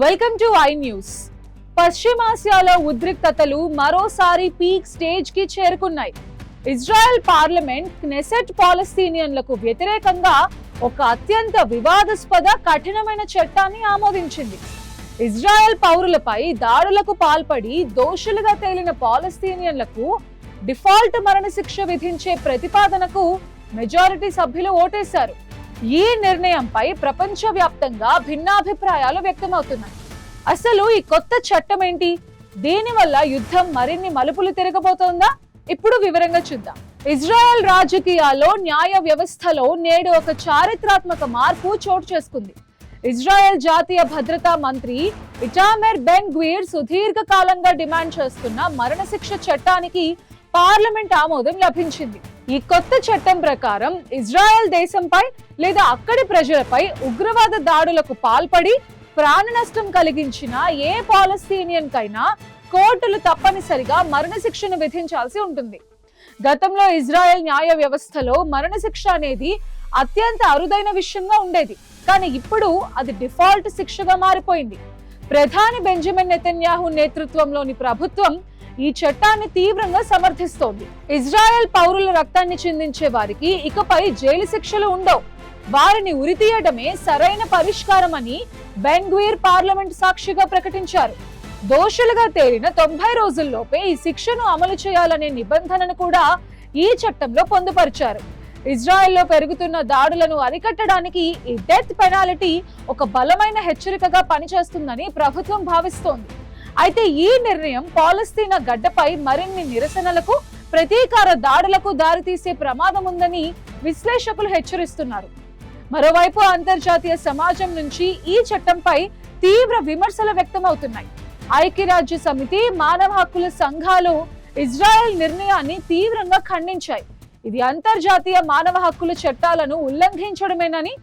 Welcome to I news. పశ్చిమాసియాలో ఉద్రిక్తతలు మరోసారి పీక్ స్టేజ్ కి చేరుకున్నాయి. ఇజ్రాయెల్ పార్లమెంట్ క్నెసెట్ పాలస్తీనియన్లకు వ్యతిరేకంగా ఒక అత్యంత వివాదాస్పద కఠినమైన చట్టాన్ని ఆమోదించింది. ఇజ్రాయెల్ పౌరులపై దాడులకు పాల్పడి దోషులుగా తేలిన పాలస్తీనియన్లకు డిఫాల్ట్ మరణశిక్ష విధించే ప్రతిపాదనకు మెజారిటీ సభ్యులు ఓటేశారు. ఈ నిర్ణయంపై ప్రపంచవ్యాప్తంగా భిన్నాభిప్రాయాలు వ్యక్తమవుతున్నాయి. అసలు ఈ కొత్త చట్టం ఏంటి? దీనివల్ల యుద్ధం మరిన్ని మలుపులు తిరగబోతోందా? ఇప్పుడు వివరంగా చూద్దాం. ఇజ్రాయెల్ రాజకీయాల్లో న్యాయ వ్యవస్థలో నేడు ఒక చారిత్రాత్మక మార్పు చోటు చేసుకుంది. ఇజ్రాయెల్ జాతీయ భద్రతా మంత్రి ఇటామెర్ బెన్ గ్వీర్ సుదీర్ఘ కాలంగా డిమాండ్ చేస్తున్న మరణశిక్ష చట్టానికి పార్లమెంట్ ఆమోదం లభించింది. ఈ కొత్త చట్టం ప్రకారం ఇజ్రాయెల్ దేశంపై లేదా అక్కడి ప్రజలపై ఉగ్రవాద దాడులకు పాల్పడి ప్రాణ నష్టం కలిగించిన ఏ పాలస్తీనియన్ కైనా కోర్టులు తప్పనిసరిగా మరణశిక్షను విధించాల్సి ఉంటుంది. గతంలో ఇజ్రాయెల్ న్యాయ వ్యవస్థలో మరణశిక్ష అనేది అత్యంత అరుదైన విషయంగా ఉండేది, కానీ ఇప్పుడు అది డిఫాల్ట్ శిక్షగా మారిపోయింది. ప్రధాని బెంజమిన్ నెతన్యాహు నేతృత్వంలోని ప్రభుత్వం ఈ చట్టాన్ని తీవ్రంగా సమర్థిస్తోంది. ఇజ్రాయెల్ పౌరుల రక్తాన్ని చిందించే వారికి ఇకపై జైలు శిక్షలు ఉండవు. వారిని ఉరితీయడమే సరైన పరిష్కారం అని బెన్ గ్వీర్ పార్లమెంట్ సాక్షిగా ప్రకటించారు. దోషులుగా తేలిన 90 రోజుల్లోపే ఈ శిక్షను అమలు చేయాలనే నిబంధనను కూడా ఈ చట్టంలో పొందుపరిచారు. ఇజ్రాయెల్లో పెరుగుతున్న దాడులను అరికట్టడానికి ఈ డెత్ పెనాల్టీ ఒక బలమైన హెచ్చరికగా పనిచేస్తుందని ప్రభుత్వం భావిస్తోంది. అయితే ఈ నిర్ణయం పాలస్తీనా గడ్డపై మరిన్ని నిరసనలకు, ప్రతీకార దాడులకు దారితీసే ప్రమాదం ఉందని విశ్లేషకులు హెచ్చరిస్తున్నారు. మరోవైపు అంతర్జాతీయ సమాజం నుంచి ఈ చట్టంపై తీవ్ర విమర్శలు వ్యక్తమవుతున్నాయి. ఐక్యరాజ్య సమితి, మానవ హక్కుల సంఘాలు ఇజ్రాయెల్ నిర్ణయాన్ని తీవ్రంగా ఖండించాయి. ఇది అంతర్జాతీయ మానవ హక్కుల చట్టాలను ఉల్లంఘించడమేనని,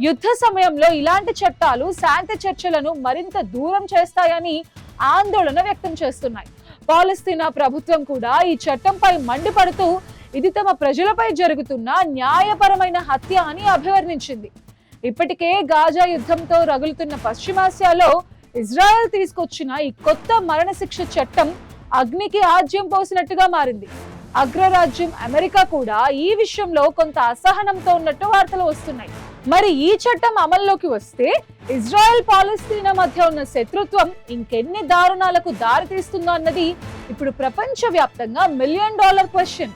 యుద్ధ సమయంలో ఇలాంటి చట్టాలు శాంతి చర్చలను మరింత దూరం చేస్తాయని ఆందోళన వ్యక్తం చేస్తున్నాయి. పాలస్తీనా ప్రభుత్వం కూడా ఈ చట్టంపై మండిపడుతూ ఇది తమ ప్రజలపై జరుగుతున్న న్యాయపరమైన హత్య అని అభివర్ణించింది. ఇప్పటికే గాజా యుద్ధంతో రగులుతున్న పశ్చిమాసియాలో ఇజ్రాయెల్ తీసుకొచ్చిన ఈ కొత్త మరణశిక్ష చట్టం అగ్నికి ఆజ్యం పోసినట్టుగా మారింది. అగ్రరాజ్యం అమెరికా కూడా ఈ విషయంలో కొంత అసహనంతో ఉన్నట్టు వార్తలు వస్తున్నాయి. మరి ఈ చట్టం అమల్లోకి వస్తే ఇజ్రాయెల్ పాలస్తీనా మధ్య ఉన్న శత్రుత్వం ఇంకెన్ని దారుణాలకు దారితీస్తుందో అన్నది ఇప్పుడు ప్రపంచవ్యాప్తంగా $1 మిలియన్ క్వశ్చన్.